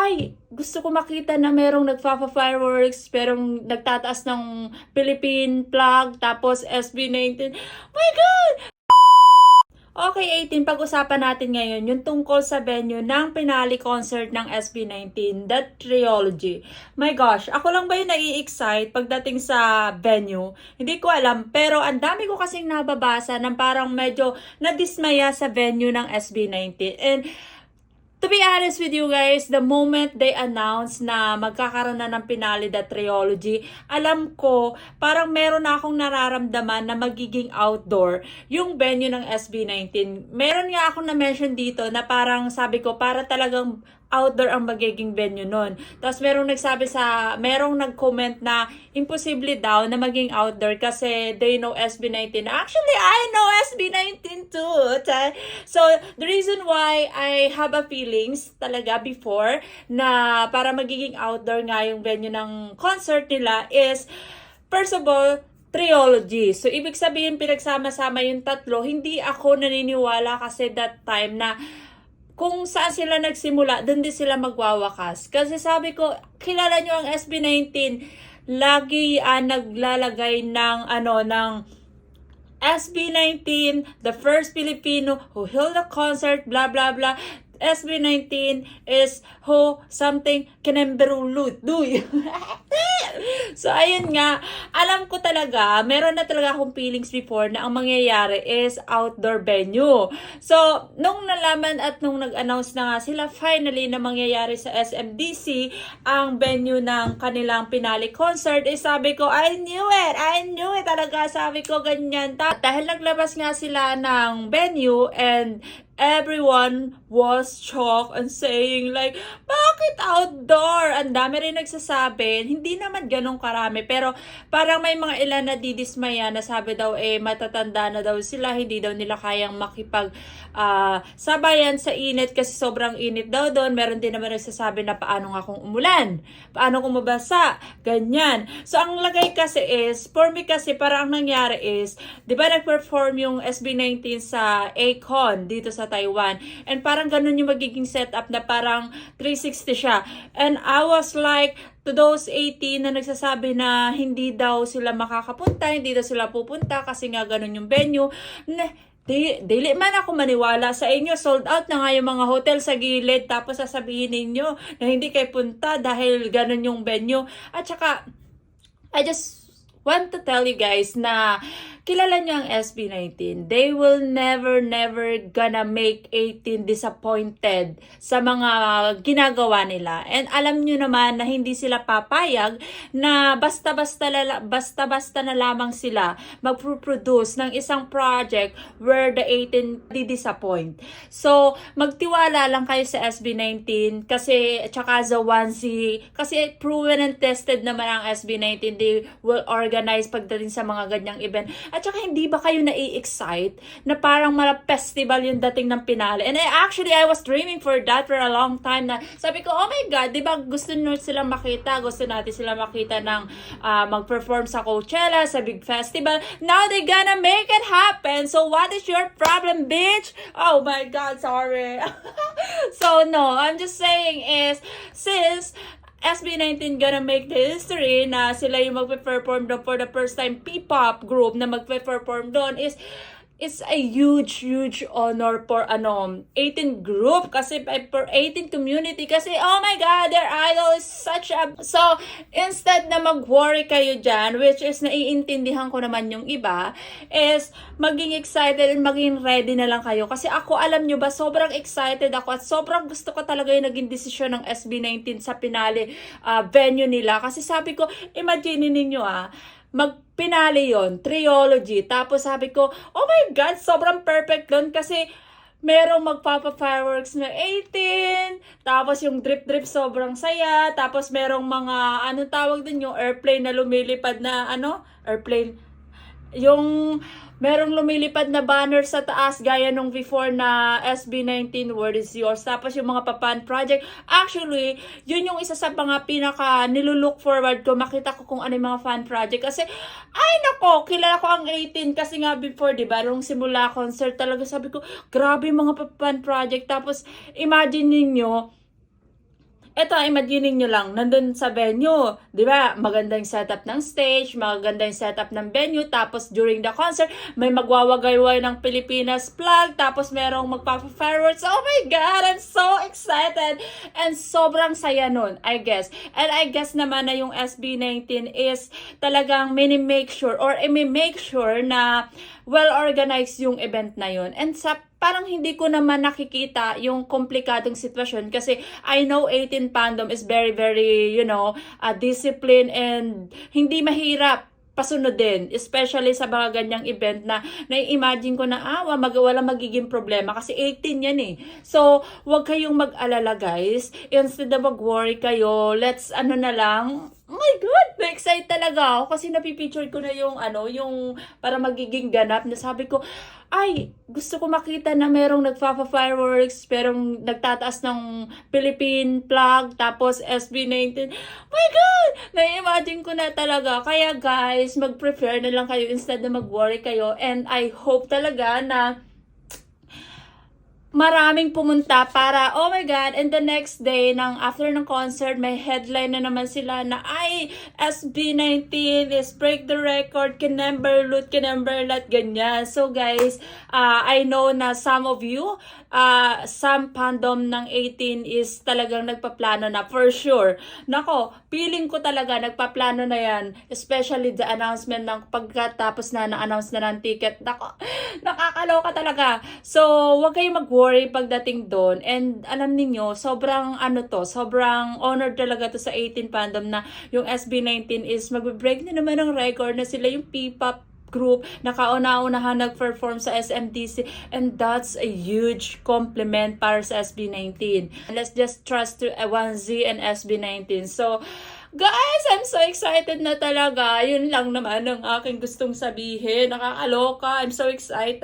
ay, gusto ko makita na merong nagfa-fireworks, merong nagtataas ng Philippine flag, tapos SB19. My God! Okay, 18, pag-usapan natin ngayon yung tungkol sa venue ng finale concert ng SB19, The Trilogy. My gosh, ako lang ba yung nai-excite pagdating sa venue? Hindi ko alam, pero ang dami ko kasing nababasa ng parang medyo nadismaya sa venue ng SB19. And to be honest with you guys, the moment they announce na magkakaroon na ng finale the trilogy, alam ko parang meron na akong nararamdaman na magiging outdoor yung venue ng SB19. Meron nga akong na-mention dito na parang sabi ko para talagang outdoor ang magiging venue nun. Tapos merong nag-comment na imposible daw na maging outdoor kasi they know SB19. Actually, I know SB19 too. So, the reason why I have a feelings talaga before na para magiging outdoor nga yung venue ng concert nila is, first of all, trilogy. So, ibig sabihin, pinagsama-sama yung tatlo. Hindi ako naniniwala kasi that time na kung saan sila nagsimula, doon din sila magwawakas. Kasi sabi ko, kilala nyo ang SB19, lagi naglalagay ng SB19, the first Filipino who held a concert, blah blah blah. SB19 is who something kinemberuluduy. So, ayun nga, alam ko talaga, meron na talaga akong feelings before na ang mangyayari is outdoor venue. So, nung nalaman at nung nag-announce na nga sila finally na mangyayari sa SMDC ang venue ng kanilang finale concert, sabi ko, I knew it talaga, sabi ko ganyan. Dahil naglabas nga sila ng venue and everyone was shocked and saying like, bakit outdoor? Ang dami rin nagsasabi, hindi naman ganun karami, pero parang may mga ilan na didismaya na sabi daw matatanda na daw sila, hindi daw nila kayang makipag sabayan sa init kasi sobrang init daw doon. Meron din naman nagsasabi na paano nga kung umulan? Paano kung mabasa? Ganyan. So, ang lagay kasi is, for me kasi parang ang nangyari is, di ba nag-perform yung SB19 sa Akon dito sa Taiwan. And parang ganun yung magiging setup na parang 360 siya. And I was like, to those 18 na nagsasabi na hindi daw sila makakapunta, hindi daw sila pupunta kasi nga ganun yung venue. Dili man ako maniwala sa inyo, sold out na nga yung mga hotel sa gilid, tapos sasabihin ninyo na hindi kayo punta dahil ganun yung venue. At saka, I just want to tell you guys na kilala nyo ang SB19. They will never gonna make 18 disappointed sa mga ginagawa nila. And alam nyo naman na hindi sila papayag na basta-basta na lamang sila mag-produce ng isang project where the 18 di-disappoint. So, magtiwala lang kayo sa SB19 kasi tsaka sa Onesie kasi proven and tested naman ang SB19. They will organize pagdating sa mga ganyang event. At saka hindi ba kayo nai-excite na parang festival yung dating ng finale? And I was dreaming for that for a long time na sabi ko, oh my God, di ba gusto nyo silang makita? Gusto natin silang makita ng mag-perform sa Coachella, sa big festival. Now they gonna make it happen. So what is your problem, bitch? Oh my God, sorry. So no, I'm just saying is, since SB19 gonna make the history na sila yung magpe-perform doon for the first time P-pop group na magpe-perform doon is it's a huge honor for 18 group kasi for 18 community kasi oh my God, their idol is such a... So, instead na mag-worry kayo dyan, which is naiintindihan ko naman yung iba, is maging excited and maging ready na lang kayo. Kasi ako, alam nyo ba, sobrang excited ako at sobrang gusto ko talaga yung naging desisyon ng SB19 sa finale venue nila. Kasi sabi ko, imagine ninyo magpinali yon trilogy. Tapos sabi ko, oh my God, sobrang perfect doon kasi merong magpapa-fireworks na 18, tapos yung drip-drip sobrang saya, tapos merong mga, anong tawag din, yung airplane na lumilipad na, airplane, yung merong lumilipad na banner sa taas gaya nung before na SB19 World is Yours. Tapos yung mga papan project. Actually, yun yung isa sa mga pinaka nilulook forward ko. Makita ko kung ano yung mga fan project. Kasi, ay nako, kilala ko ang 18 kasi nga before, diba? Nung simula concert talaga sabi ko, grabe mga papan project. Tapos, imagine ninyo, Eto, imaginin nyo lang, nandun sa venue, di ba? Maganda yung setup ng stage, maganda yung setup ng venue, tapos during the concert, may magwawagayway ng Pilipinas flag, tapos merong magpapa-fireworks. Oh my God! I'm so excited! And sobrang saya nun, I guess. And I guess naman na yung SB19 is talagang mini-make sure or i-make sure na well-organized yung event na yun. And sa parang hindi ko naman nakikita yung komplikadong sitwasyon kasi I know 18 fandom is very, very, disciplined and hindi mahirap pasunodin, especially sa mga ganyang event na nai-imagine ko na wala magiging problema kasi 18 yan eh. So, wag kayong mag-alala guys. Instead na mag-worry kayo, let's na lang, oh my God, na-excite talaga ako kasi napipicture ko na yung yung para magiging ganap na sabi ko, ay, gusto ko makita na merong nagfa-fireworks, merong nagtataas ng Philippine flag, tapos SB19. My God! Na-imagine ko na talaga. Kaya guys, mag-prefer na lang kayo instead na mag-worry kayo. And I hope talaga na maraming pumunta para, oh my God, and the next day, after ng concert, may headline na naman sila na, SB19 is break the record, Kinemberlut, ganyan. So guys, I know na some of you, some fandom ng 18 is talagang nagpaplano na, for sure. Nako, feeling ko talaga, nagpaplano na yan, especially the announcement ng pagkatapos na-announce na ng ticket. Nako, nakakaloka talaga. So, wag kayong mag-worry pagdating doon. And alam niyo sobrang sobrang honored talaga to sa 18 fandom na yung SB19 is magbe-break na naman ng record na sila yung P-pop group na kauna-unahan nag-perform sa SMTC, and that's a huge compliment para sa SB19. And let's just trust to 1Z and SB19. So, guys, I'm so excited na talaga. Yun lang naman ang aking gustong sabihin. Nakakaloka. I'm so excited.